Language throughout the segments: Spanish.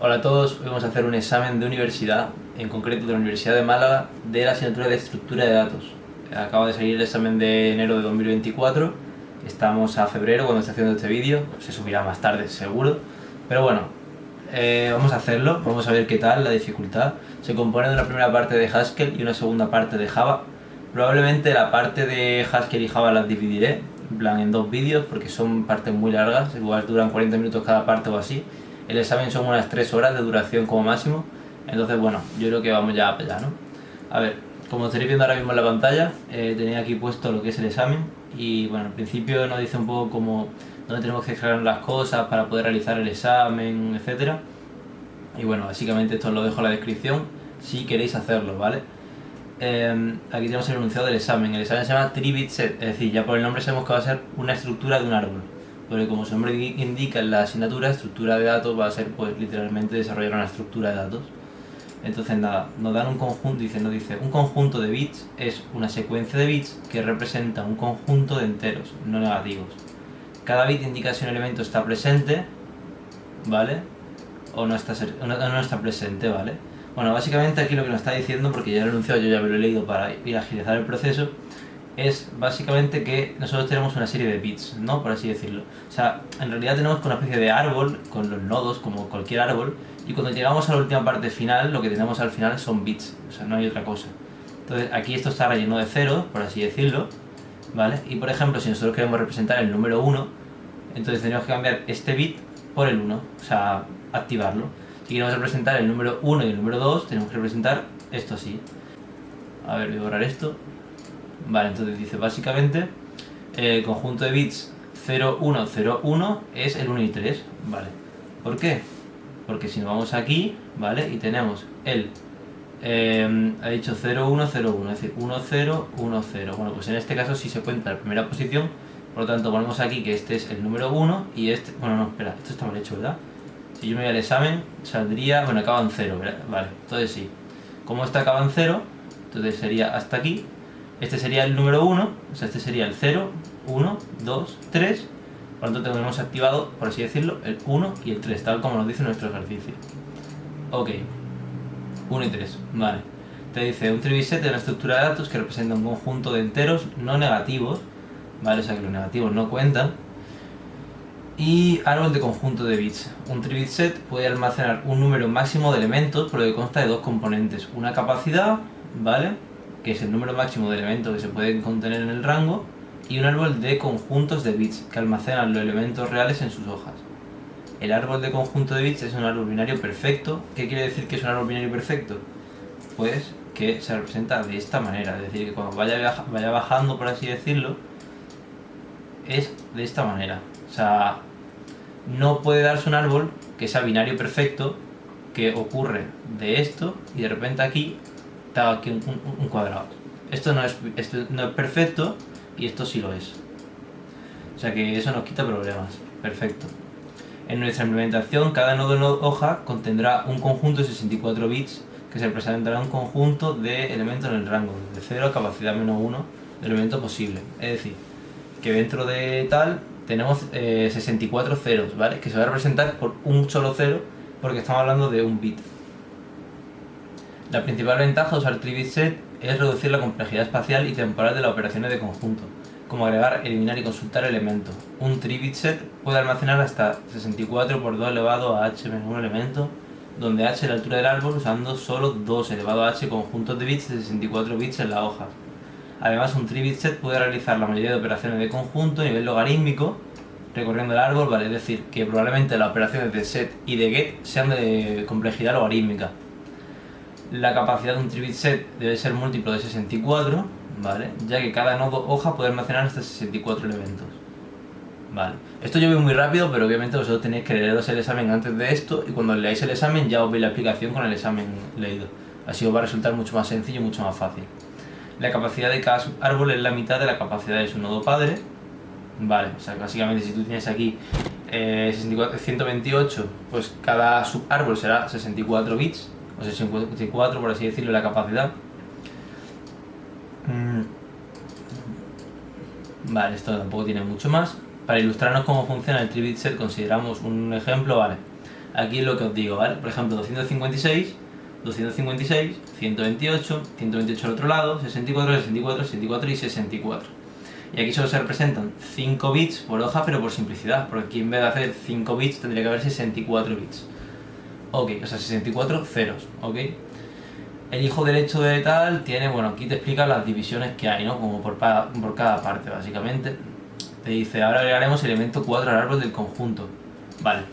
Hola a todos, hoy vamos a hacer un examen de universidad, en concreto de la Universidad de Málaga, de la asignatura de estructura de datos. Acaba de salir el examen de enero de 2024, estamos a febrero cuando esté haciendo este vídeo, se subirá más tarde seguro, pero bueno, vamos a hacerlo, vamos a ver qué tal la dificultad. Se compone de una primera parte de Haskell y una segunda parte de Java. Probablemente la parte de Haskell y Java las dividiré, en plan en dos vídeos, porque son partes muy largas, igual duran 40 minutos cada parte o así. El examen son unas 3 horas de duración como máximo, entonces bueno, yo creo que vamos ya para allá, ¿no? A ver, como estaréis viendo ahora mismo en la pantalla, tenía aquí puesto lo que es el examen y bueno, al principio nos dice un poco como dónde tenemos que descargar las cosas para poder realizar el examen, etcétera. Y bueno, básicamente esto os lo dejo en la descripción si queréis hacerlo, ¿vale? Aquí tenemos el enunciado del examen. El examen se llama 3-bit set, es decir, ya por el nombre sabemos que va a ser una estructura de un árbol. Porque como su nombre indica en la asignatura, estructura de datos va a ser pues literalmente desarrollar una estructura de datos. Entonces nada, nos dan un conjunto, nos dice un conjunto de bits es una secuencia de bits que representa un conjunto de enteros, no negativos. Cada bit indica si un elemento está presente, ¿vale? O no está presente, ¿vale? Bueno, básicamente aquí lo que nos está diciendo, porque ya lo he enunciado, yo ya me lo he leído para ir a agilizar el proceso, es básicamente que nosotros tenemos una serie de bits, ¿no? Por así decirlo. O sea, en realidad tenemos una especie de árbol con los nodos, como cualquier árbol, y cuando llegamos a la última parte final, lo que tenemos al final son bits, o sea, no hay otra cosa. Entonces, aquí esto está relleno de ceros, por así decirlo, ¿vale? Y por ejemplo, si nosotros queremos representar el número 1, entonces tenemos que cambiar este bit por el 1, o sea, activarlo. Si queremos representar el número 1 y el número 2, tenemos que representar esto así. A ver, voy a borrar esto. Vale, entonces dice básicamente el conjunto de bits 0, 1, 0, 1 es el 1 y 3, ¿vale? ¿Por qué? Porque si nos vamos aquí, ¿vale? Y tenemos el, ha dicho 0, 1, 0, 1, es decir, 1, 0, 1, 0. Bueno, pues en este caso sí se cuenta la primera posición, por lo tanto ponemos aquí que este es el número 1 y este, bueno, no, espera, esto está mal hecho, ¿verdad? Si yo me voy al examen, saldría, bueno, acaba en 0, ¿verdad? Vale, entonces sí. Como este acaba en 0, entonces sería hasta aquí. Este sería el número 1, o sea, este sería el 0, 1, 2, 3. Por lo tanto, tenemos activado, por así decirlo, el 1 y el 3, tal como nos dice nuestro ejercicio. Ok, 1 y 3, vale. Te dice un 3-bit set de una estructura de datos que representa un conjunto de enteros no negativos, ¿vale? O sea, que los negativos no cuentan. Y árbol de conjunto de bits. Un 3-bit set puede almacenar un número máximo de elementos, por lo que consta de dos componentes. Una capacidad, ¿vale?, que es el número máximo de elementos que se pueden contener en el rango, y un árbol de conjuntos de bits, que almacenan los elementos reales en sus hojas. El árbol de conjunto de bits es un árbol binario perfecto. ¿Qué quiere decir que es un árbol binario perfecto? Pues que se representa de esta manera, es decir, que cuando vaya bajando, por así decirlo, es de esta manera. O sea, no puede darse un árbol que sea binario perfecto, que ocurre de esto y de repente aquí está aquí un cuadrado. Esto no es perfecto y esto sí lo es. O sea que eso nos quita problemas. Perfecto. En nuestra implementación, cada nodo en hoja contendrá un conjunto de 64 bits que se representará un conjunto de elementos en el rango, de 0 a capacidad menos 1 de elemento posible. Es decir, que dentro de tal tenemos 64 ceros, ¿vale? Que se va a representar por un solo cero porque estamos hablando de un bit. La principal ventaja de usar 3-bit set es reducir la complejidad espacial y temporal de las operaciones de conjunto, como agregar, eliminar y consultar elementos. Un 3-bit set puede almacenar hasta 64 por 2 elevado a h menos 1 elemento, donde h es la altura del árbol, usando solo 2 elevado a h conjuntos de bits de 64 bits en la hoja. Además, un 3-bit set puede realizar la mayoría de operaciones de conjunto a nivel logarítmico, recorriendo el árbol, ¿vale? Es decir, que probablemente las operaciones de set y de get sean de complejidad logarítmica. La capacidad de un 3-bit set debe ser múltiplo de 64, ¿vale?, ya que cada nodo hoja puede almacenar hasta 64 elementos. Vale. Esto yo veo muy rápido, pero obviamente vosotros tenéis que leeros el examen antes de esto y cuando leáis el examen ya os veis la explicación con el examen leído. Así os va a resultar mucho más sencillo y mucho más fácil. La capacidad de cada árbol es la mitad de la capacidad de su nodo padre. Vale, o sea, básicamente si tú tienes aquí 128, pues cada subárbol será 64 bits, o 64 por así decirlo, la capacidad. Vale, esto tampoco tiene mucho más. Para ilustrarnos cómo funciona el 3-bit set consideramos un ejemplo, vale. Aquí es lo que os digo, ¿vale? Por ejemplo, 256, 256, 128, 128 al otro lado, 64, 64, 64 y 64. Y aquí solo se representan 5 bits por hoja, pero por simplicidad, porque aquí en vez de hacer 5 bits tendría que haber 64 bits. Ok, o sea, 64 ceros, ok. El hijo derecho de tal tiene, bueno, aquí te explica las divisiones que hay, ¿no? Como por cada parte, básicamente. Te dice, ahora agregaremos el elemento 4 al árbol del conjunto. Vale,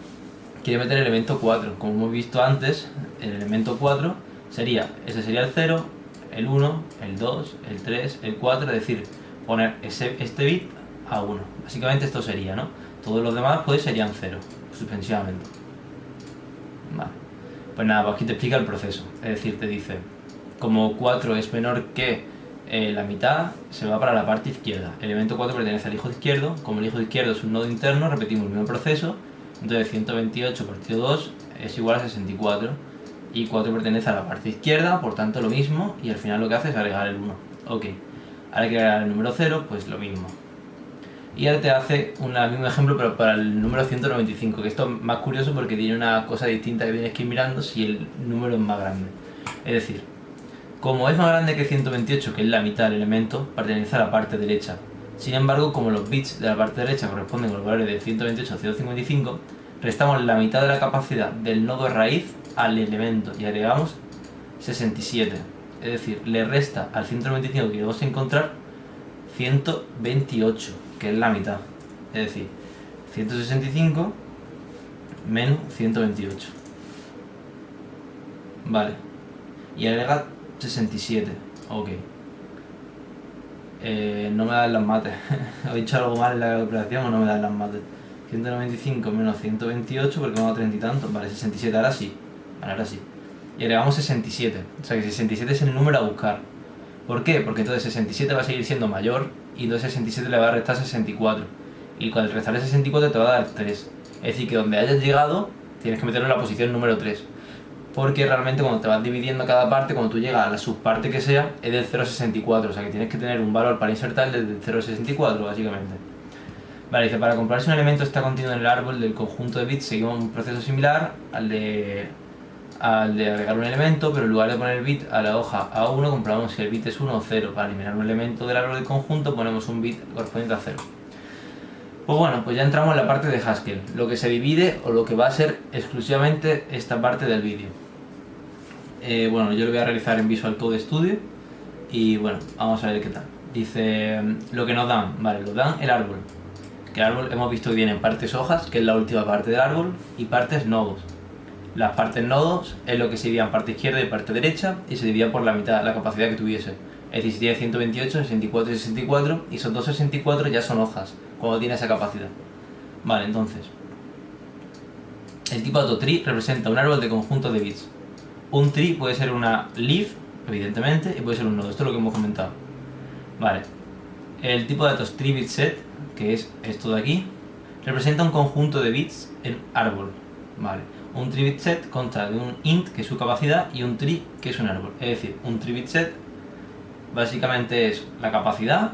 quiere meter el elemento 4. Como hemos visto antes, el elemento 4 sería, ese sería el 0, el 1, el 2, el 3, el 4, es decir, poner este bit a 1. Básicamente esto sería, ¿no? Todos los demás pues serían 0, suspensivamente. Vale. Pues nada, pues aquí te explica el proceso. Es decir, te dice, como 4 es menor que la mitad, se va para la parte izquierda. El elemento 4 pertenece al hijo izquierdo. Como el hijo izquierdo es un nodo interno, repetimos el mismo proceso. Entonces 128 partido 2 es igual a 64. Y 4 pertenece a la parte izquierda, por tanto lo mismo. Y al final lo que hace es agregar el 1. Ok. Ahora hay que agregar el número 0, pues lo mismo. Y ahora te hace un mismo ejemplo, pero para el número 195, que esto es más curioso porque tiene una cosa distinta que tienes que ir mirando si el número es más grande. Es decir, como es más grande que 128, que es la mitad del elemento, pertenece a la parte derecha. Sin embargo, como los bits de la parte derecha corresponden con los valores de 128 a 155, restamos la mitad de la capacidad del nodo raíz al elemento y agregamos 67. Es decir, le resta al 195 que vamos a encontrar 128, que es la mitad. Es decir, 165 menos 128. Vale. Y agrega 67. Ok. No me dan las mates. ¿He dicho algo mal en la calculación o no me dan las mates? 195 menos 128 porque me ha dado 30 y tantos. Vale, 67, ahora sí. Vale, ahora sí. Y agregamos 67. O sea que 67 es el número a buscar. ¿Por qué? Porque entonces 67 va a seguir siendo mayor y entonces 67 le va a restar 64. Y cuando restarle 64 te va a dar 3. Es decir, que donde hayas llegado tienes que meterlo en la posición número 3. Porque realmente cuando te vas dividiendo cada parte, cuando tú llegas a la subparte que sea, es del 0 a 64. O sea que tienes que tener un valor para insertar desde el 0 a 64, básicamente. Vale, dice, para comprobar si un elemento está contenido en el árbol del conjunto de bits, seguimos un proceso similar al de agregar un elemento, pero en lugar de poner el bit a la hoja A1, comprobamos si el bit es 1 o 0. Para eliminar un elemento del árbol del conjunto, ponemos un bit correspondiente a 0. Pues bueno, pues ya entramos en la parte de Haskell, lo que se divide o lo que va a ser exclusivamente esta parte del vídeo. Bueno, yo lo voy a realizar en Visual Code Studio y bueno, vamos a ver qué tal. Dice lo que nos dan, vale, nos dan el árbol. Que el árbol hemos visto que viene en partes hojas, que es la última parte del árbol, y partes nodos. Las partes nodos es lo que se dividía en parte izquierda y parte derecha y se dividía por la mitad, la capacidad que tuviese. Es decir, si tiene 128, 64 y 64, y esos dos 64 ya son hojas, cuando tiene esa capacidad. Vale, entonces, el tipo dato tree representa un árbol de conjuntos de bits. Un tree puede ser una leaf, evidentemente, y puede ser un nodo. Esto es lo que hemos comentado. Vale. El tipo de datos tree bit set, que es esto de aquí, representa un conjunto de bits en árbol. Vale. Un tree bit set consta de un int, que es su capacidad, y un tree, que es un árbol. Es decir, un tree bit set básicamente es la capacidad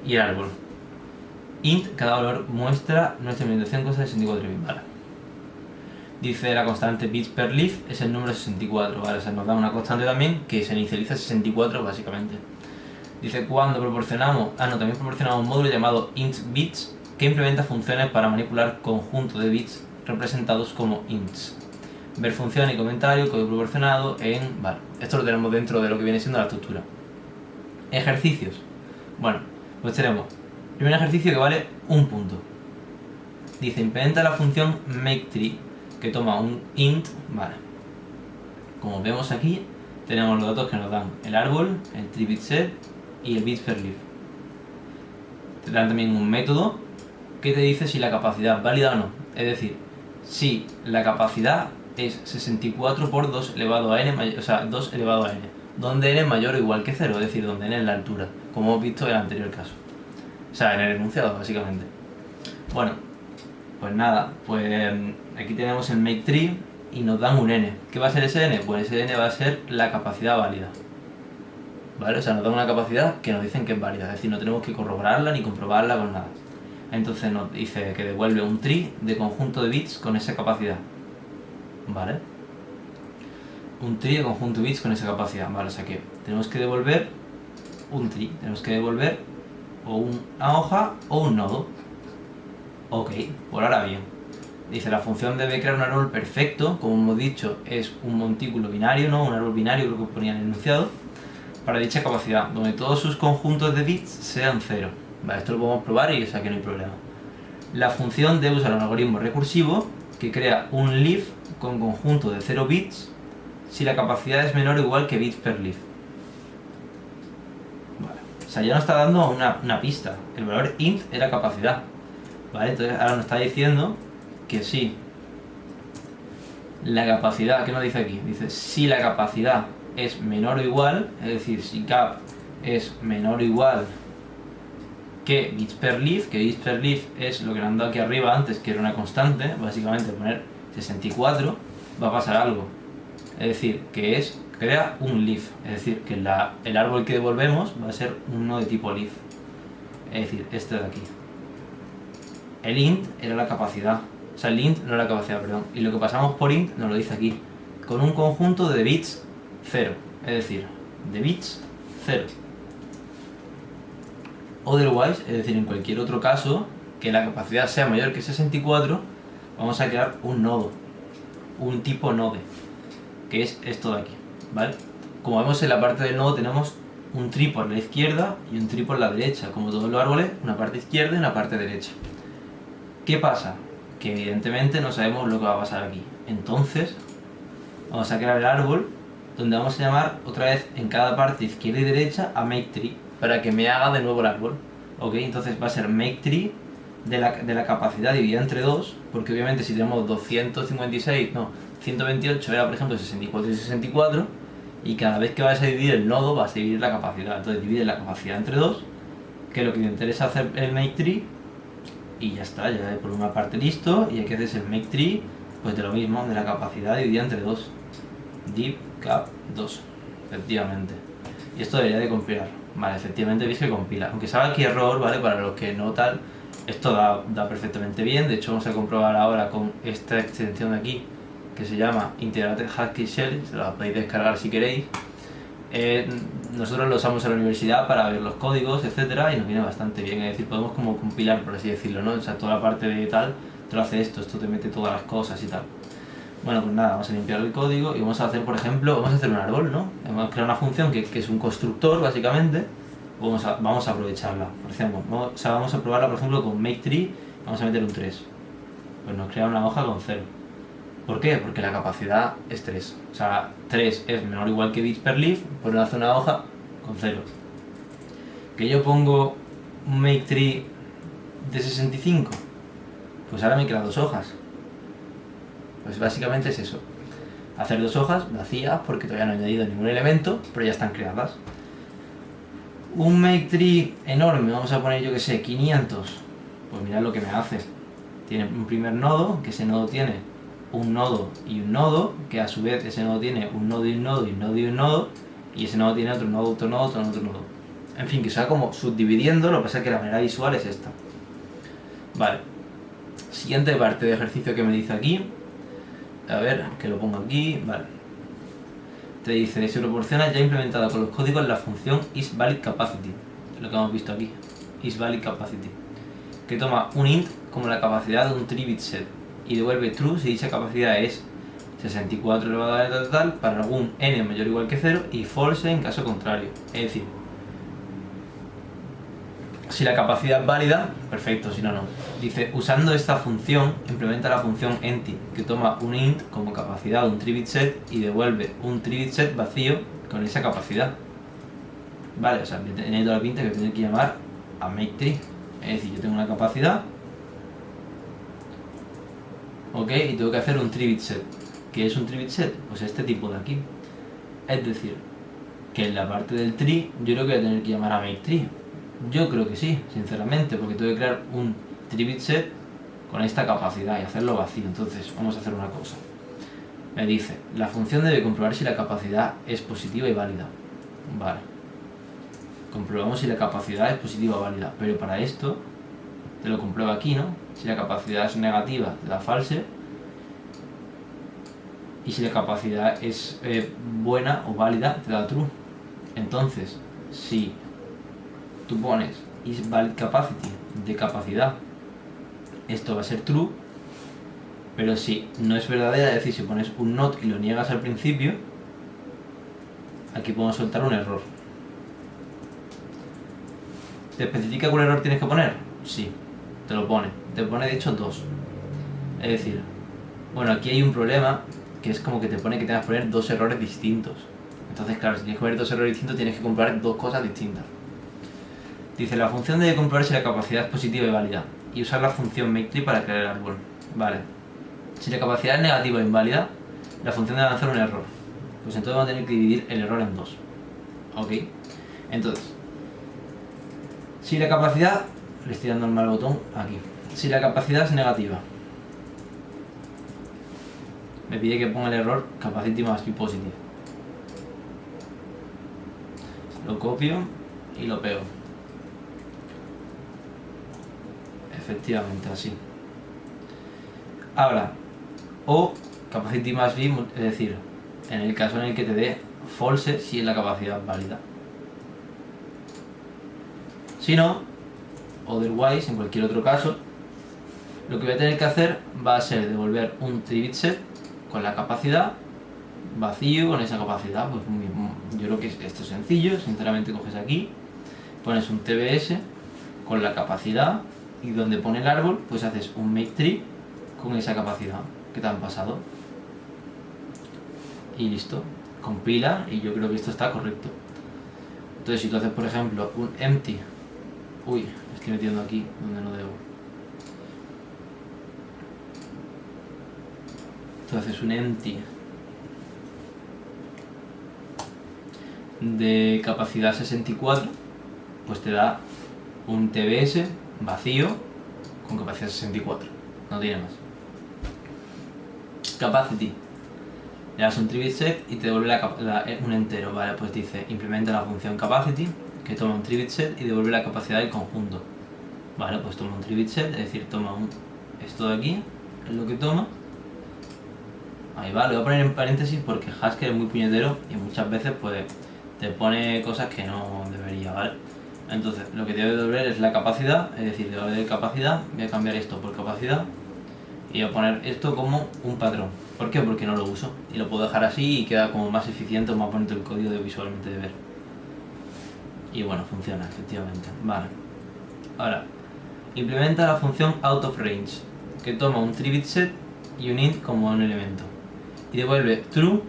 y el árbol. Int, cada valor muestra nuestra implementación consta de 64 bits. Vale. Dice la constante bits per leaf es el número 64, ¿vale? O sea, nos da una constante también que se inicializa 64 básicamente. Dice cuando proporcionamos, también proporcionamos un módulo llamado int_bits que implementa funciones para manipular conjuntos de bits representados como ints. Ver función y comentario, código proporcionado en... Vale, esto lo tenemos dentro de lo que viene siendo la estructura. Ejercicios. Bueno, pues tenemos primer ejercicio que vale un punto. Dice implementa la función makeTree que toma un int, vale. Como vemos aquí, tenemos los datos que nos dan el árbol, el tree bit set y el bits per leaf. Te dan también un método que te dice si la capacidad es válida o no. Es decir, si la capacidad es 64 por 2 elevado a n, o sea, 2 elevado a n, donde n es mayor o igual que 0, es decir, donde n es la altura, como hemos visto en el anterior caso. O sea, en el enunciado, básicamente. Bueno, pues nada, pues aquí tenemos el makeTree y nos dan un n. ¿Qué va a ser ese n? Pues ese n va a ser la capacidad válida. ¿Vale? O sea, nos dan una capacidad que nos dicen que es válida, es decir, no tenemos que corroborarla ni comprobarla con nada. Entonces nos dice que devuelve un tree de conjunto de bits con esa capacidad. ¿Vale? Un tree de conjunto de bits con esa capacidad. Vale, o sea que tenemos que devolver un tree. Tenemos que devolver o una hoja o un nodo. Ok, por ahora bien. Dice, la función debe crear un árbol perfecto, como hemos dicho, es un montículo binario, ¿no? Un árbol binario, creo que ponía en el enunciado, para dicha capacidad, donde todos sus conjuntos de bits sean 0. Vale, esto lo podemos probar y o sea que no hay problema. La función debe usar un algoritmo recursivo que crea un leaf con conjunto de 0 bits si la capacidad es menor o igual que bits per leaf. Vale. O sea, ya nos está dando una pista. El valor int era capacidad. Vale, entonces ahora nos está diciendo que sí. La capacidad, ¿qué nos dice aquí? Dice, si la capacidad es menor o igual, es decir, si cap es menor o igual que bits per leaf, que bits per leaf es lo que nos han dado aquí arriba antes, que era una constante, básicamente poner 64, va a pasar algo. Es decir, que crea un leaf, es decir, que el árbol que devolvemos va a ser uno de tipo leaf. Es decir, este de aquí. El int era la capacidad, o sea, el int no era la capacidad, perdón, y lo que pasamos por int nos lo dice aquí, con un conjunto de bits 0, es decir, de bits 0. Otherwise, es decir, en cualquier otro caso, que la capacidad sea mayor que 64, vamos a crear un nodo, un tipo node, que es esto de aquí, ¿vale? Como vemos en la parte del nodo tenemos un tree por la izquierda y un tree por la derecha, como todos los árboles, una parte izquierda y una parte derecha. ¿Qué pasa? Que evidentemente no sabemos lo que va a pasar aquí. Entonces, vamos a crear el árbol donde vamos a llamar otra vez en cada parte izquierda y derecha a makeTree para que me haga de nuevo el árbol. Ok, entonces va a ser makeTree de la capacidad dividida entre 2, porque obviamente si tenemos 256, no, 128 era por ejemplo 64 y 64, y cada vez que vas a dividir el nodo vas a dividir la capacidad. Entonces divide la capacidad entre 2, que es lo que me interesa hacer el makeTree, y ya está, ya por una parte listo, y aquí haces el makeTree, pues de lo mismo, de la capacidad dividida entre 2. Div cap 2, efectivamente. Y esto debería de compilar. Vale, efectivamente veis que compila. Aunque salga aquí error, ¿vale? Para los que no tal, esto da perfectamente bien. De hecho vamos a comprobar ahora con esta extensión de aquí, que se llama Integrated Haskell Shell, se la podéis descargar si queréis. Nosotros lo usamos en la universidad para ver los códigos, etcétera, y nos viene bastante bien. Es decir, podemos como compilar, por así decirlo, ¿no? O sea, toda la parte de tal, te lo hace esto te mete todas las cosas y tal. Bueno, pues nada, vamos a limpiar el código y vamos a hacer, por ejemplo, vamos a hacer un árbol, ¿no? Vamos a crear una función que es un constructor, básicamente. Vamos a aprovecharla, por ejemplo. Vamos a probarla, por ejemplo, con makeTree, vamos a meter un 3. Pues nos crea una hoja con 0. ¿Por qué? Porque la capacidad es 3. O sea, 3 es menor o igual que bits per leaf, pues nos hace una hoja con 0. Que yo pongo un makeTree de 65, pues ahora me quedan 2 hojas. Pues básicamente es eso. Hacer 2 hojas vacías porque todavía no he añadido ningún elemento, pero ya están creadas. Un makeTree enorme, vamos a poner yo que sé, 500. Pues mirad lo que me hace. Tiene un primer nodo, que ese nodo tiene un nodo y un nodo, que a su vez ese nodo tiene un nodo y un nodo y un nodo y un nodo, y ese nodo tiene otro nodo, otro nodo, otro nodo, otro nodo. En fin, que se va como subdividiendo, lo que pasa es que la manera visual es esta. Vale. Siguiente parte de ejercicio que me dice aquí. A ver, que lo pongo aquí, vale. Te dice, se proporciona ya implementada con los códigos la función isValidCapacity, lo que hemos visto aquí, isValidCapacity, que toma un int como la capacidad de un 3-bit set y devuelve true si dicha capacidad es 64 elevado a tal, tal, para algún n mayor o igual que 0 y false en caso contrario. Es decir, si la capacidad es válida, perfecto, si no, no. Dice, usando esta función, implementa la función empty, que toma un int como capacidad de un 3-bit set y devuelve un 3-bit set vacío con esa capacidad. Vale, o sea, tiene toda la pinta que tiene que llamar a makeTree. Es decir, yo tengo una capacidad, ok, y tengo que hacer un 3-bit set. ¿Qué es un 3-bit set? Pues este tipo de aquí. Es decir, que en la parte del tree yo creo que voy a tener que llamar a makeTree. Yo creo que sí, sinceramente, porque tengo que crear un 3-bit set con esta capacidad y hacerlo vacío. Entonces, vamos a hacer una cosa. Me dice, la función debe comprobar si la capacidad es positiva y válida. Vale. Comprobamos si la capacidad es positiva o válida, pero para esto te lo comprueba aquí, ¿no? Si la capacidad es negativa, te da false. Y si la capacidad es buena o válida, te da true. Entonces, si tú pones isValidCapacity de capacidad, esto va a ser true. Pero si no es verdadera, es decir, si pones un not y lo niegas al principio, aquí podemos soltar un error. ¿Te especifica cuál error tienes que poner? Sí, te lo pone. Te pone de hecho 2. Es decir, bueno, aquí hay un problema que es como que te pone que tengas que poner 2 errores distintos. Entonces, claro, si tienes que poner 2 errores distintos, tienes que comprobar 2 cosas distintas. Dice, la función debe comprobar si la capacidad es positiva y válida y usar la función makeTree para crear el árbol. Vale. Si la capacidad es negativa e inválida, la función debe lanzar un error. Pues entonces vamos a tener que dividir el error en 2. ¿Ok? Entonces, si la capacidad... Le estoy dando el mal botón aquí. Si la capacidad es negativa, me pide que ponga el error capacity must be positive. Lo copio y lo pego. Efectivamente, así. Ahora, o capacity must be, es decir, en el caso en el que te dé false si es la capacidad válida. Si no, otherwise, en cualquier otro caso, lo que voy a tener que hacer va a ser devolver un 3-bit set con la capacidad vacío con esa capacidad. Pues yo creo que esto es sencillo. Sinceramente, coges aquí, pones un TBS con la capacidad y donde pone el árbol, pues haces un makeTree con esa capacidad que te han pasado. Y listo, compila y yo creo que esto está correcto. Entonces, si tú haces, por ejemplo, un empty, uy, me estoy metiendo aquí donde no debo. Tú haces un empty de capacidad 64, pues te da un TBS vacío con capacidad 64, no tiene más. Capacity, le das un 3-bit set y te devuelve un entero, ¿vale? Pues dice, implementa la función capacity, que toma un 3-bit set y devuelve la capacidad del conjunto. Vale, pues toma un 3-bit set, es decir, toma esto de aquí, es lo que toma. Ahí va, lo voy a poner en paréntesis porque Haskell es muy puñetero y muchas veces pues te pone cosas que no debería, ¿vale? Entonces, lo que debe devolver es la capacidad, es decir, devolver capacidad, voy a cambiar esto por capacidad y voy a poner esto como un patrón. ¿Por qué? Porque no lo uso y lo puedo dejar así y queda como más eficiente o más bonito el código visualmente de ver. Y bueno, funciona, efectivamente. Vale. Ahora, implementa la función outOfRange, que toma un 3-bit set y un int como un elemento. Y devuelve true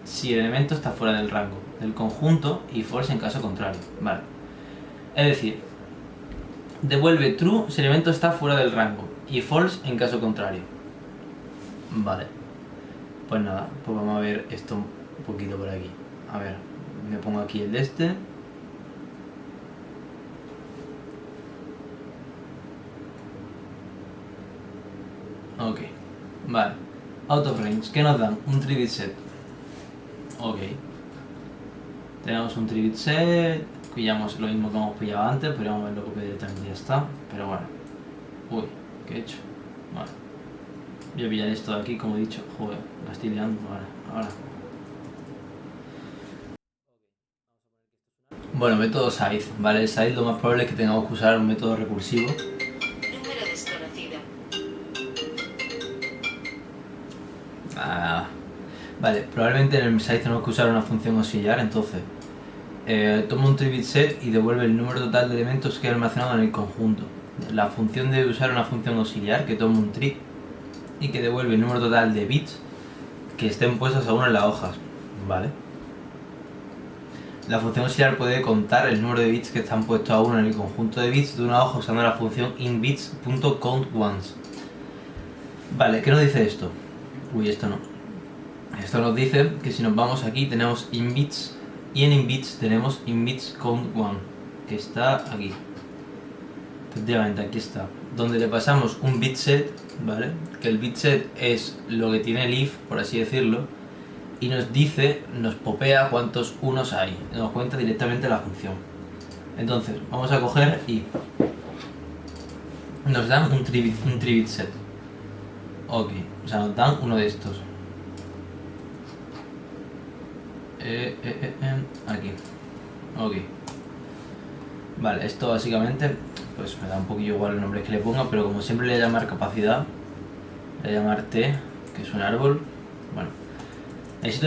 si el elemento está fuera del rango del conjunto y false en caso contrario. Vale. Es decir, devuelve true si el elemento está fuera del rango y false en caso contrario. Vale. Pues nada, pues vamos a ver esto un poquito por aquí. A ver, me pongo aquí el de este. Ok, vale. Out of range, ¿qué nos dan? Un 3-bit set. Ok. Tenemos un 3-bit set, pillamos lo mismo que hemos pillado antes, podríamos verlo copiar directamente y ya está. Pero bueno. Uy, ¿qué he hecho? Vale. Voy a pillar esto de aquí, como he dicho. Joder, la estoy liando. Vale, ahora. Bueno, método size, ¿vale? El size lo más probable es que tengamos que usar un método recursivo. Número desconocido. Vale, probablemente en el size tenemos que usar una función auxiliar, entonces toma un 3-bit set y devuelve el número total de elementos que hay almacenado en el conjunto. La función debe usar una función auxiliar que toma un tree y que devuelve el número total de bits que estén puestos aún en las hojas, ¿vale? La función auxiliar puede contar el número de bits que están puestos aún en el conjunto de bits de una hoja usando la función inBits.countOnes. Vale, ¿qué nos dice esto? Uy, esto no. Esto nos dice que si nos vamos aquí tenemos inBits y en inBits tenemos inBitsCount1, que está aquí. Efectivamente, aquí está. Donde le pasamos un bitset, ¿vale? Que el bitset es lo que tiene el if, por así decirlo, y nos dice, nos popea cuántos unos hay. Nos cuenta directamente la función. Entonces, vamos a coger y nos dan un 3-bit set. Ok, o sea, nos dan uno de estos. Aquí. Ok. Vale, esto básicamente, pues me da un poquillo igual el nombre que le ponga, pero como siempre le voy a llamar capacidad, le voy a llamar T, que es un árbol. Bueno, necesito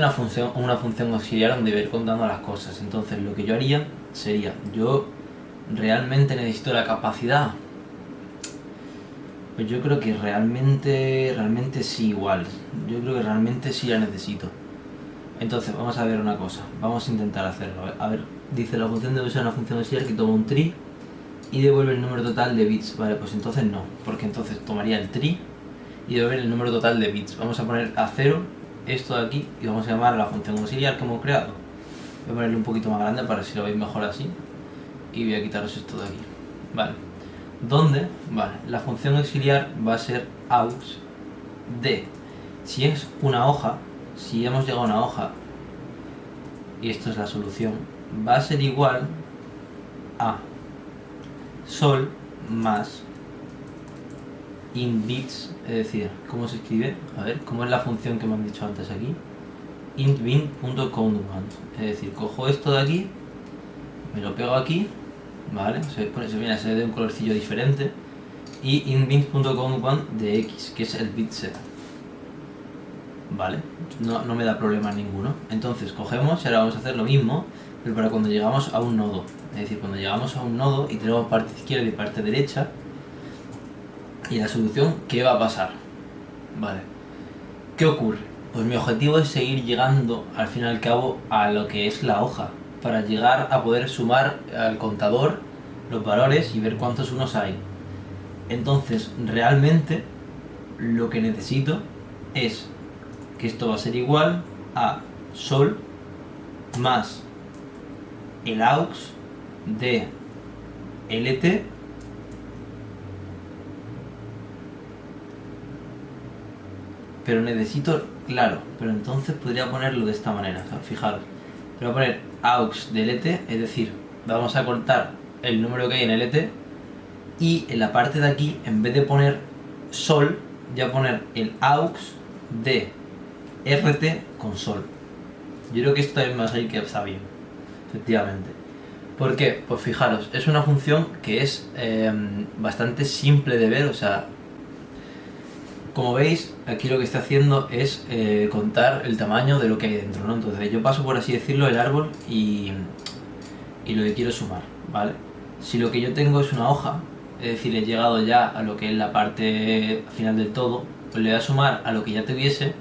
una función auxiliar donde ir contando las cosas. Entonces lo que yo haría sería, yo realmente necesito la capacidad. Pues yo creo que realmente sí igual. Yo creo que realmente sí la necesito. Entonces, vamos a ver una cosa. Vamos a intentar hacerlo. A ver, dice la función debe ser una función auxiliar que toma un tree y devuelve el número total de bits. Vale, pues entonces no, porque entonces tomaría el tree y devolver el número total de bits. Vamos a poner a 0 esto de aquí y vamos a llamar a la función auxiliar que hemos creado. Voy a ponerle un poquito más grande para si lo veis mejor así. Y voy a quitaros esto de aquí. Vale. ¿Dónde? Vale, la función auxiliar va a ser aux de, si es una hoja, si hemos llegado a una hoja, y esto es la solución, va a ser igual a sol más int bits, es decir, ¿cómo se escribe? A ver, ¿cómo es la función que me han dicho antes aquí? Int bin.count1, es decir, cojo esto de aquí, me lo pego aquí, ¿vale? Se viene a ser de un colorcillo diferente. Y inbin.count1 de x, que es el bit set. ¿Vale? No me da problema ninguno. Entonces cogemos y ahora vamos a hacer lo mismo, pero para cuando llegamos a un nodo. Es decir, cuando llegamos a un nodo y tenemos parte izquierda y parte derecha, y la solución, ¿qué va a pasar? Vale. ¿Qué ocurre? Pues mi objetivo es seguir llegando, al fin y al cabo, a lo que es la hoja, para llegar a poder sumar al contador los valores y ver cuántos unos hay. Entonces, realmente, lo que necesito es que esto va a ser igual a sol más el aux de lt pero necesito, claro, pero entonces podría ponerlo de esta manera, o sea, fijaros, voy a poner aux de lt, es decir, vamos a cortar el número que hay en lt y en la parte de aquí, en vez de poner sol, ya poner el aux de rt con sol. Yo creo que esto también va a salir que está bien, efectivamente. ¿Por qué? Pues fijaros, es una función que es bastante simple de ver, o sea, como veis, aquí lo que está haciendo es contar el tamaño de lo que hay dentro, ¿no? Entonces yo paso, por así decirlo, el árbol y lo que quiero sumar, ¿vale? Si lo que yo tengo es una hoja, es decir, he llegado ya a lo que es la parte final del todo, pues le voy a sumar a lo que ya tuviese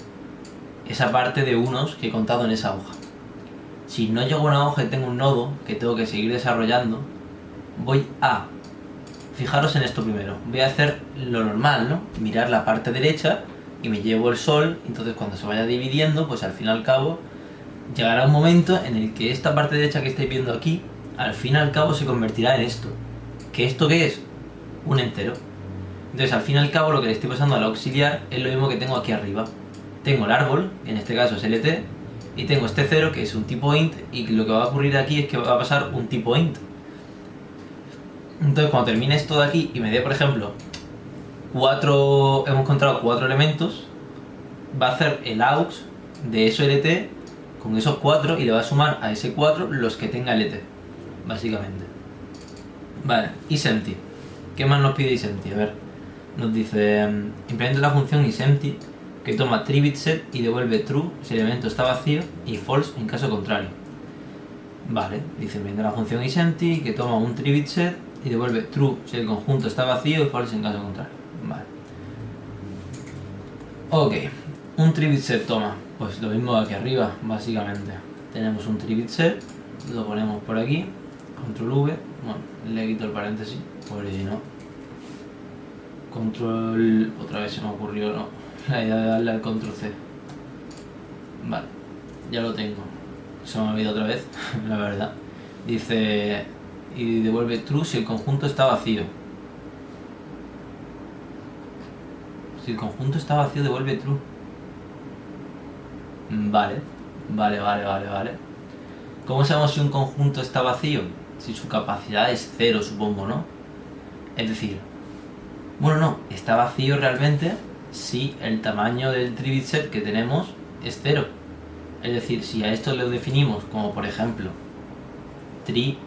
esa parte de unos que he contado en esa hoja. Si no llego a una hoja y tengo un nodo que tengo que seguir desarrollando, voy a, fijaros en esto primero, voy a hacer lo normal, ¿no? Mirar la parte derecha y me llevo el sol, entonces cuando se vaya dividiendo, pues al fin y al cabo llegará un momento en el que esta parte derecha que estáis viendo aquí, al fin y al cabo se convertirá en esto. ¿Que esto qué es? Un entero. Entonces al fin y al cabo lo que le estoy pasando al auxiliar es lo mismo que tengo aquí arriba. Tengo el árbol, en este caso es lt, y tengo este 0 que es un tipo int, y lo que va a ocurrir aquí es que va a pasar un tipo int. Entonces cuando termine esto de aquí y me dé, por ejemplo, hemos encontrado 4 elementos, va a hacer el aux de eso lt con esos 4 y le va a sumar a ese 4 los que tenga lt, básicamente. Vale, isEmpty. ¿Qué más nos pide isEmpty? A ver, nos dice implementa la función isEmpty que toma 3-bit set y devuelve true si el elemento está vacío y false en caso contrario. Vale, dice implementa la función isEmpty que toma un 3-bit set y devuelve true si el conjunto está vacío y false en caso contrario. Vale. Ok, un 3-bit set toma, pues lo mismo aquí arriba, básicamente. Tenemos un 3-bit set, lo ponemos por aquí, control V, bueno, le quito el paréntesis, porque si no, control, otra vez se me ocurrió, no, la idea de darle al control C. Vale, ya lo tengo, se me ha olvidado otra vez, la verdad. Dice, y devuelve true si el conjunto está vacío. Si el conjunto está vacío, devuelve true. Vale. ¿Cómo sabemos si un conjunto está vacío? Si su capacidad es 0, supongo, ¿no? Es decir, Bueno, no, está vacío realmente si el tamaño del 3-bit set que tenemos es 0. Es decir, si a esto lo definimos como por ejemplo tree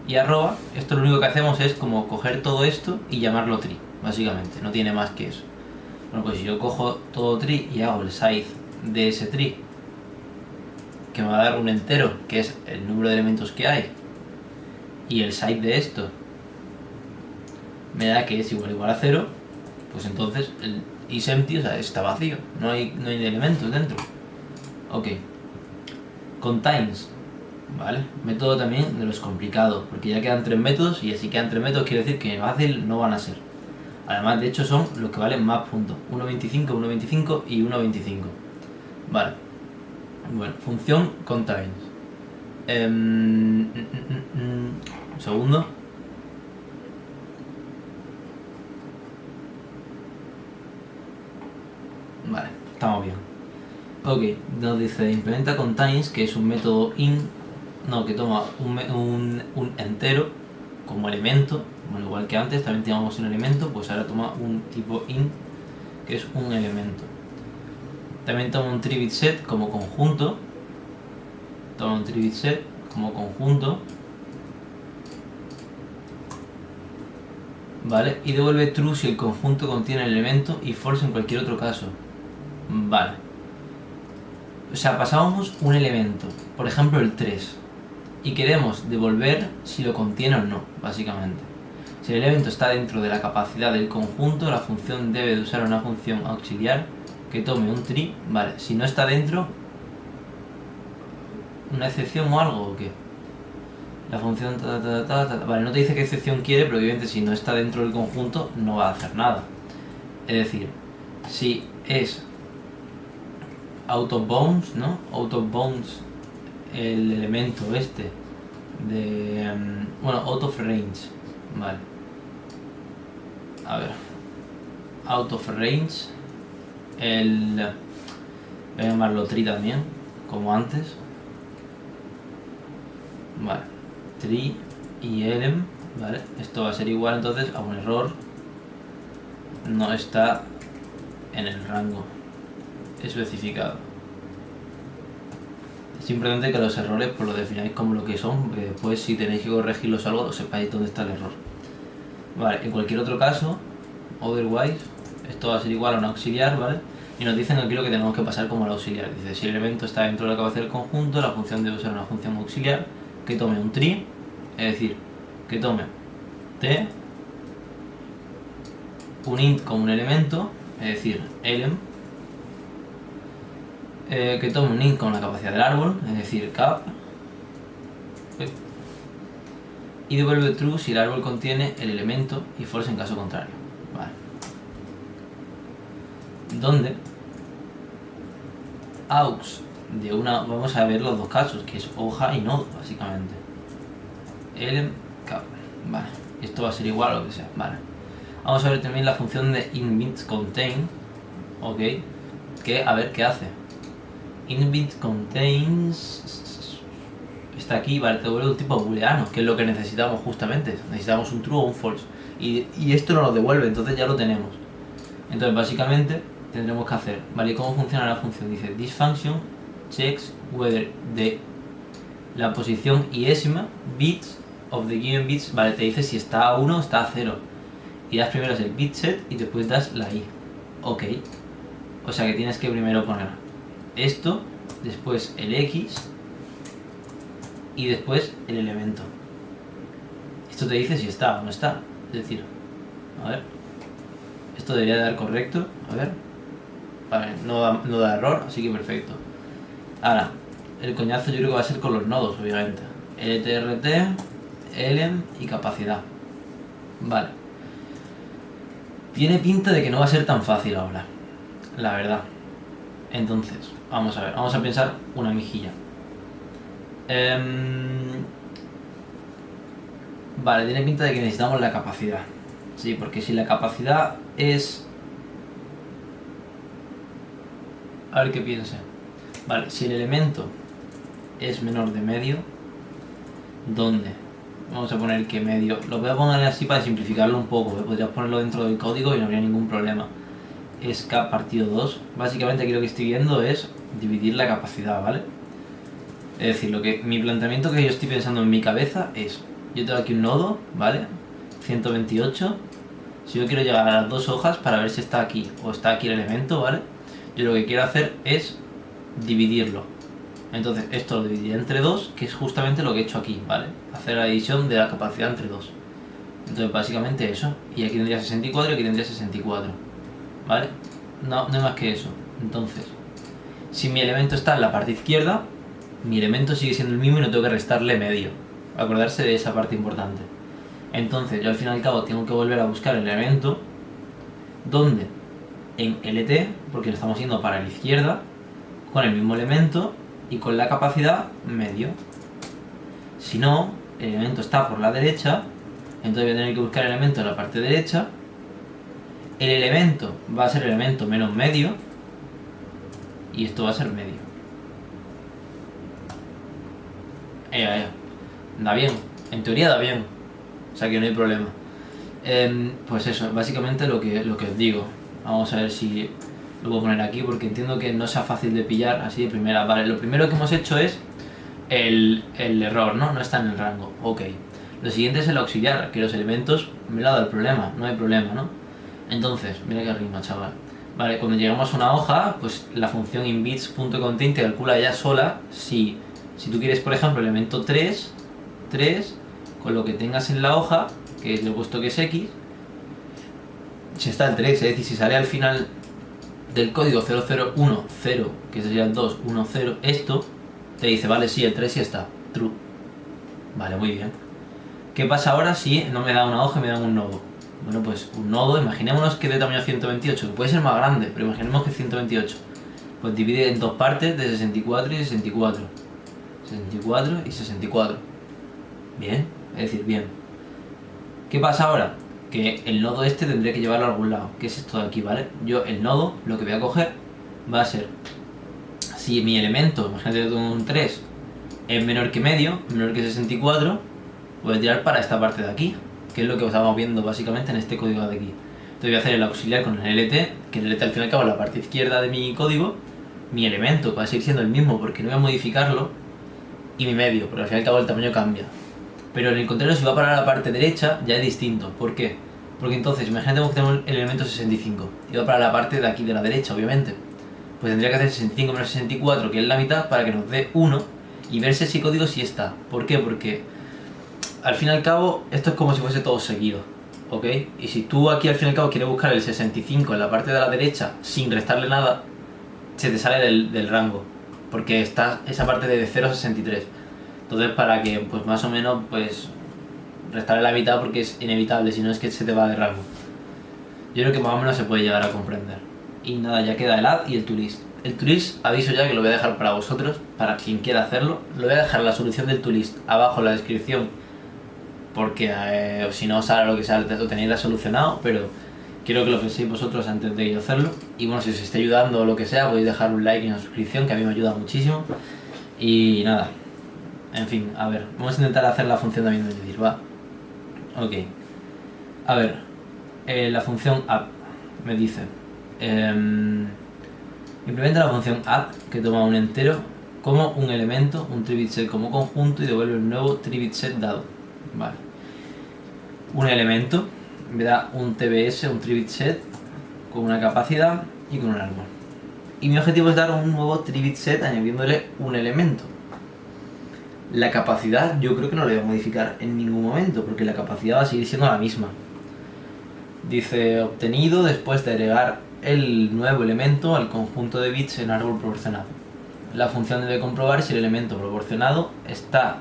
y arroba, esto lo único que hacemos es como coger todo esto y llamarlo tree, básicamente, no tiene más que eso. Bueno, pues si yo cojo todo tree y hago el size de ese tree, que me va a dar un entero, que es el número de elementos que hay, y el size de esto me da que es igual a 0, pues entonces el isEmpty, o sea, está vacío, no hay elementos dentro. Ok. Contains, ¿vale? Método también de los complicados, porque ya quedan 3 métodos y así quedan 3 métodos quiere decir que fácil no van a ser. Además, de hecho, son los que valen más puntos. 1.25, 1.25 y 1.25. Vale. Bueno, función contains. Un segundo. Vale, estamos bien. Ok, nos dice implementa contains, que es un método que toma un entero como elemento. Bueno, igual que antes también teníamos un elemento, pues ahora toma un tipo int, que es un elemento. También toma un 3-bit set como conjunto. Toma un 3-bit set como conjunto. Vale, y devuelve true si el conjunto contiene el elemento y false en cualquier otro caso. Vale. O sea, pasábamos un elemento, por ejemplo el 3, y queremos devolver si lo contiene o no, básicamente. Si el elemento está dentro de la capacidad del conjunto, la función debe de usar una función auxiliar que tome un tree, vale. Si no está dentro, ¿una excepción o algo o qué? La función vale, no te dice qué excepción quiere, pero obviamente si no está dentro del conjunto no va a hacer nada. Es decir, si es out of bounds, ¿no? Out of bounds el elemento este de... bueno, out of range, vale. A ver. Out of range voy a llamarlo tree también, como antes. Vale. Tree y elem, vale. Esto va a ser igual entonces a un error. No está en el rango especificado. Es importante que los errores pues lo defináis como lo que son, porque después si tenéis que corregirlos algo, lo sepáis dónde está el error. Vale, en cualquier otro caso, otherwise, esto va a ser igual a un auxiliar, ¿vale? Y nos dicen aquí lo que tenemos que pasar como el auxiliar. Dice, si el elemento está dentro de la capacidad del conjunto, la función debe usar una función auxiliar que tome un tree, es decir, que tome t, un int como un elemento, es decir, elem, que tome un int con la capacidad del árbol, es decir, cap, y devuelve true si el árbol contiene el elemento y false en caso contrario. Vale. Donde aux de una, vamos a ver los dos casos, que es hoja y nodo, básicamente. Elem, cap. Vale. Esto va a ser igual a lo que sea. Vale. Vamos a ver también la función de inBitContain, ok, que a ver qué hace. InBitContains está aquí, vale, te devuelve un tipo booleano, que es lo que necesitamos justamente. Necesitamos un true o un false. Y esto nos lo devuelve, entonces ya lo tenemos. Entonces básicamente tendremos que hacer, vale, ¿cómo funciona la función? Dice, this function checks whether la posición iésima bits of the given bits, vale, te dice si está a 1 o está a 0. Y das primero el bit set y después das la i. Ok. O sea que tienes que primero poner esto, después el x y después el elemento. Esto te dice si está o no está. Es decir, a ver, esto debería dar correcto, a ver, vale, no da error, así que perfecto. Ahora, el coñazo yo creo que va a ser con los nodos, obviamente. LTRT, elem y capacidad. Vale. Tiene pinta de que no va a ser tan fácil ahora, la verdad. Entonces, vamos a ver, vamos a pensar una mejilla. Vale, tiene pinta de que necesitamos la capacidad. Sí, porque si la capacidad es... A ver qué piense. Vale, si el elemento es menor de medio, ¿dónde? vamos a poner que medio, lo voy a poner así para simplificarlo un poco, podrías ponerlo dentro del código y no habría ningún problema. Es k partido 2, básicamente aquí lo que estoy viendo es dividir la capacidad, ¿vale? Es decir, mi planteamiento que yo estoy pensando en mi cabeza es, yo tengo aquí un nodo, ¿vale? 128, si yo quiero llegar a las dos hojas para ver si está aquí o está aquí el elemento, ¿vale? Yo lo que quiero hacer es dividirlo. Entonces esto lo dividiré entre 2, que es justamente lo que he hecho aquí, ¿vale? Hacer la división de la capacidad entre 2. Entonces básicamente eso. Y aquí tendría 64 y aquí tendría 64. ¿Vale? No hay más que eso. Entonces, si mi elemento está en la parte izquierda, mi elemento sigue siendo el mismo y no tengo que restarle medio. Acordarse de esa parte importante. Entonces yo al fin y al cabo tengo que volver a buscar el elemento donde en LT, porque lo estamos yendo para la izquierda, con el mismo elemento y con la capacidad medio. Si no, el elemento está por la derecha, entonces voy a tener que buscar el elemento en la parte derecha. El elemento va a ser el elemento menos medio y esto va a ser medio. Da bien, en teoría da bien, o sea que no hay problema. Pues eso, básicamente lo que os digo. Vamos a ver si lo puedo poner aquí porque entiendo que no sea fácil de pillar así de primera. Vale, lo primero que hemos hecho es el error, ¿no? No está en el rango, ok. Lo siguiente es el auxiliar, que los elementos me lo ha dado el problema, no hay problema, ¿no? Entonces, mira que rima, chaval. Vale, cuando llegamos a una hoja, pues la función inBits.contain te calcula ya sola si tú quieres, por ejemplo, el elemento 3, con lo que tengas en la hoja, que le he puesto que es X, si está el 3, es decir, si sale al final del código 0010, que sería el 210, esto te dice, vale, sí, el 3 sí está, true. Vale, muy bien. ¿Qué pasa ahora si no me da una hoja y me dan un nodo? Bueno, pues un nodo, imaginémonos que de tamaño 128, que puede ser más grande, pero imaginemos que es 128. Pues divide en dos partes de 64 y 64. 64 y 64. Bien, es decir, bien. ¿Qué pasa ahora? Que el nodo este tendré que llevarlo a algún lado, que es esto de aquí, ¿vale? Yo el nodo, lo que voy a coger, va a ser, si mi elemento, imagínate que tengo un 3, es menor que medio, menor que 64, voy a tirar para esta parte de aquí, que es lo que estamos viendo básicamente en este código de aquí. Entonces voy a hacer el auxiliar con el LT, que el LT al fin y al cabo es la parte izquierda de mi código, mi elemento va a seguir siendo el mismo porque no voy a modificarlo, y mi medio, porque al fin y al cabo el tamaño cambia. Pero en el contrario, si va para la parte derecha, ya es distinto. ¿Por qué? Porque entonces, imagínate que tenemos el elemento 65 y va para la parte de aquí de la derecha, obviamente. Pues tendría que hacer 65 menos 64, que es la mitad, para que nos dé 1 y ver si ese código sí está. ¿Por qué? Porque al fin y al cabo, esto es como si fuese todo seguido, ¿ok? Y si tú aquí al fin y al cabo quieres buscar el 65 en la parte de la derecha sin restarle nada, se te sale del rango, porque está esa parte de 0 a 63. Entonces, para que pues más o menos pues restarle la mitad, porque es inevitable, si no es que se te va de rango. Yo creo que más o menos se puede llegar a comprender. Y nada, ya queda el add y el toList. El toList, aviso ya que lo voy a dejar para vosotros, para quien quiera hacerlo. Lo voy a dejar la solución del toList abajo en la descripción, porque si no os sale lo que sea, lo tenéis ya solucionado, pero quiero que lo penséis vosotros antes de yo hacerlo. Y bueno, si os está ayudando o lo que sea, podéis dejar un like y una suscripción, que a mí me ayuda muchísimo. Y nada, en fin, a ver, vamos a intentar hacer la función también de añadir, ¿va? Ok. A ver, la función add me dice, implementa la función add, que toma un entero como un elemento, un 3-bit set como conjunto y devuelve un nuevo 3-bit set dado. Vale. Un elemento me da un TBS, un 3-bit set, con una capacidad y con un árbol. Y mi objetivo es dar un nuevo 3-bit set añadiéndole un elemento. La capacidad yo creo que no la voy a modificar en ningún momento, porque la capacidad va a seguir siendo la misma. Dice obtenido después de agregar el nuevo elemento al conjunto de bits en árbol proporcionado. La función debe comprobar si el elemento proporcionado está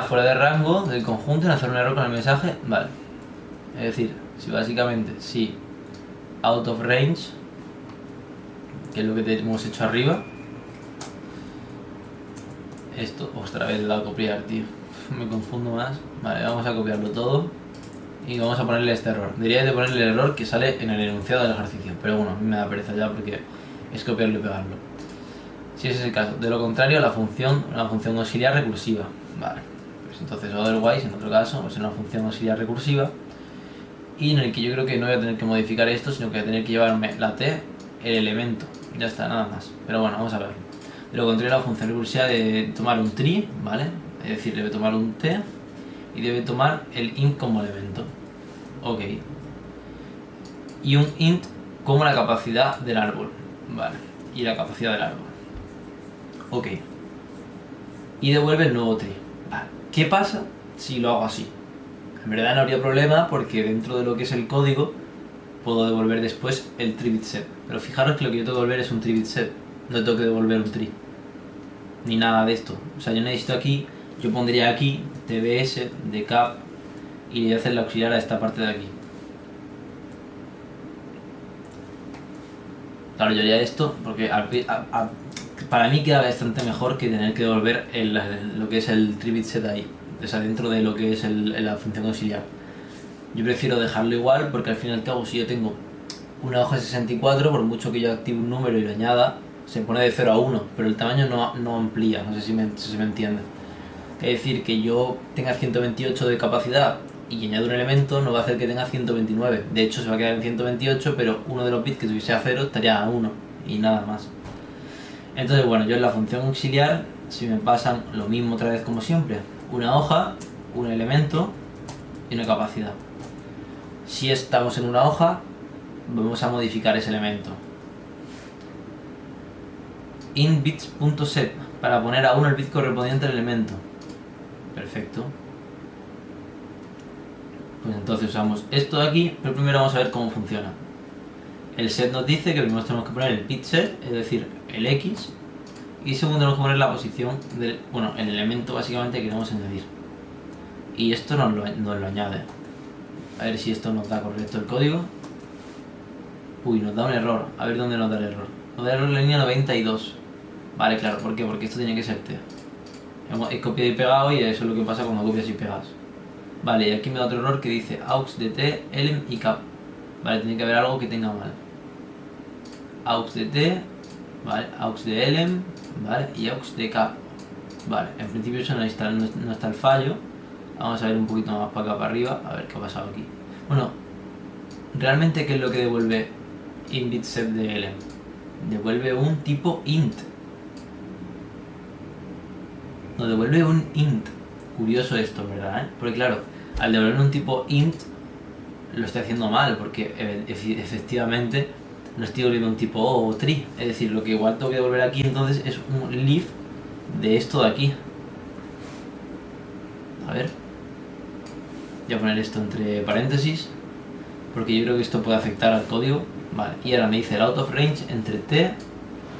fuera de rango del conjunto en hacer un error con el mensaje. Vale. Es decir, si básicamente, si out of range, que es lo que hemos hecho arriba. Esto, otra vez le he dado a copiar, tío. Me confundo más. Vale, vamos a copiarlo todo. Y vamos a ponerle este error. Diría de ponerle el error que sale en el enunciado del ejercicio. Pero bueno, a mí me da pereza ya porque es copiarlo y pegarlo. Si ese es el caso. De lo contrario, la función auxiliar recursiva. Vale, pues entonces otherwise, en otro caso, pues en una función auxiliar recursiva, y en el que yo creo que no voy a tener que modificar esto, sino que voy a tener que llevarme la t, el elemento, ya está, nada más. Pero bueno, vamos a verlo. De lo contrario, la función recursiva debe tomar un tree, ¿vale? Es decir, debe tomar un t y debe tomar el int como elemento. Ok. Y un int como la capacidad del árbol, ¿vale? Y la capacidad del árbol. Ok. Y devuelve el nuevo tree. Vale. ¿Qué pasa si lo hago así? En verdad no habría problema porque dentro de lo que es el código puedo devolver después el tree bit set. Pero fijaros que lo que yo tengo que devolver es un tree bit set. No tengo que devolver un tree. Ni nada de esto. O sea, yo necesito aquí, yo pondría aquí tbs de cap y le voy a hacer la auxiliar a esta parte de aquí. Claro, yo haría esto porque para mí queda bastante mejor que tener que devolver lo que es el tree bit set ahí. O sea, dentro de lo que es la función auxiliar. Yo prefiero dejarlo igual porque al fin y al cabo si yo tengo una hoja 64, por mucho que yo active un número y lo añada, se pone de 0 a 1, pero el tamaño no amplía, no sé si se me entiende. Es decir, que yo tenga 128 de capacidad y añado un elemento no va a hacer que tenga 129. De hecho se va a quedar en 128, pero uno de los bits que tuviese a 0 estaría a 1 y nada más. Entonces bueno, yo en la función auxiliar, si me pasan lo mismo otra vez como siempre, una hoja, un elemento y una capacidad. Si estamos en una hoja, vamos a modificar ese elemento. InBits.set para poner a 1 el bit correspondiente al elemento. Perfecto. Pues entonces usamos esto de aquí, pero primero vamos a ver cómo funciona. El set nos dice que primero tenemos que poner el bit set, es decir, el X, y segundo tenemos que poner la posición del, el elemento básicamente que queremos añadir. Y esto nos lo añade. A ver si esto nos da correcto el código. Uy, nos da un error. A ver dónde nos da el error. Nos da el error en la línea 92. Vale, claro, ¿por qué? Porque esto tiene que ser T. He copiado y pegado y eso es lo que pasa cuando copias y pegas. Vale, y aquí me da otro error que dice aux de T, elem y cap. Vale, tiene que haber algo que tenga mal. Aux de T, vale, aux de elem, vale, y aux de cap. Vale, en principio eso no está el fallo. Vamos a ver un poquito más para acá, para arriba, a ver qué ha pasado aquí. Bueno, realmente ¿qué es lo que devuelve inBitSet de elem? Devuelve un tipo int. Nos devuelve un int. Curioso esto, ¿verdad? Porque claro, al devolver un tipo int lo estoy haciendo mal, porque efectivamente no estoy devolviendo un tipo o tree. Es decir, lo que igual tengo que devolver aquí entonces es un leaf de esto de aquí. A ver. Voy a poner esto entre paréntesis, porque yo creo que esto puede afectar al código. Vale, y ahora me dice el out of range entre t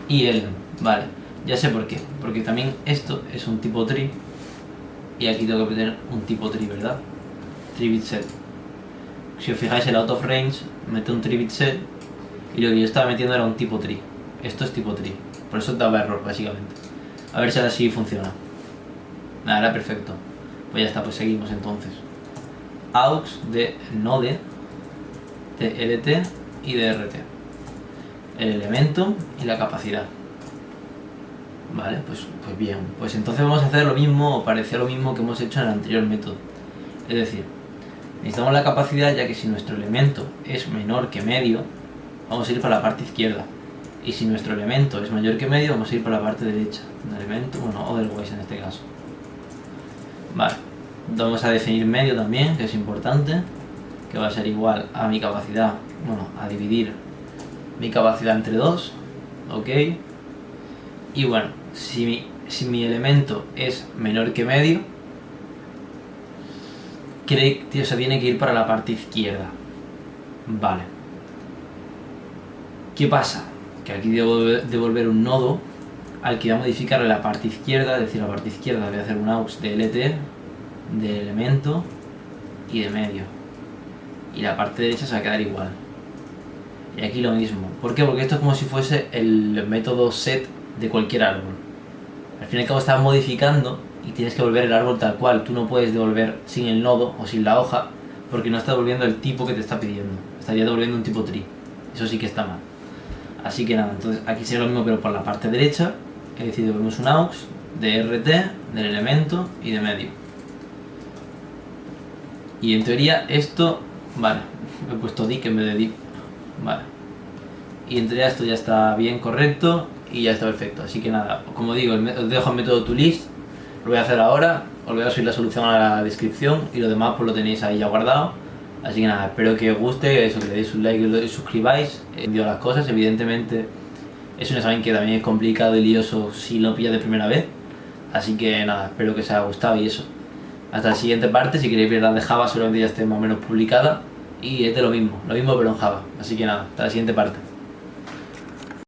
y elem. Vale, ya sé por qué. Porque también esto es un tipo tree. Y aquí tengo que meter un tipo tree, ¿verdad? Tree bit set. Si os fijáis, el out of range mete un tree bit set. Y lo que yo estaba metiendo era un tipo tree. Esto es tipo tree. Por eso daba error, básicamente. A ver si ahora sí funciona. Nada, era perfecto. Pues ya está, pues seguimos entonces. Aux de node, de lt y de rt. El elemento y la capacidad. Vale, pues bien. Pues entonces vamos a hacer lo mismo, o parecer lo mismo que hemos hecho en el anterior método. Es decir, necesitamos la capacidad, ya que si nuestro elemento es menor que medio, vamos a ir para la parte izquierda. Y si nuestro elemento es mayor que medio, vamos a ir para la parte derecha del elemento, otherwise en este caso. Vale, vamos a definir medio también, que es importante, que va a ser igual a mi capacidad, a dividir mi capacidad entre 2, ok. Y bueno, si mi elemento es menor que medio, tiene que ir para la parte izquierda. Vale. ¿Qué pasa? Que aquí debo devolver un nodo al que voy a modificarle la parte izquierda, es decir, la parte izquierda voy a hacer un aux de lt, de elemento y de medio. Y la parte derecha se va a quedar igual. Y aquí lo mismo. ¿Por qué? Porque esto es como si fuese el método set de cualquier árbol. Al fin y al cabo estás modificando y tienes que devolver el árbol tal cual. Tú no puedes devolver sin el nodo o sin la hoja porque no estás devolviendo el tipo que te está pidiendo. Estaría devolviendo un tipo tree. Eso sí que está mal. Así que nada, entonces aquí sería lo mismo pero por la parte derecha. Es decir, devolvemos un aux de rt, del elemento y de medio. Y en teoría esto, vale, he puesto dic en vez de div, vale. Y en teoría esto ya está bien, correcto, y ya está perfecto. Así que nada, como digo, os dejo el método toList, lo voy a hacer ahora, os voy a subir la solución a la descripción y lo demás pues lo tenéis ahí ya guardado. Así que nada, espero que os guste, eso, que le deis un like y lo suscribáis, envío las cosas. Evidentemente es un examen que también es complicado y lioso si lo pillas de primera vez. Así que nada, espero que os haya gustado y eso. Hasta la siguiente parte, si queréis ver las de Java seguramente ya esté más o menos publicada. Y es de lo mismo pero en Java. Así que nada, hasta la siguiente parte.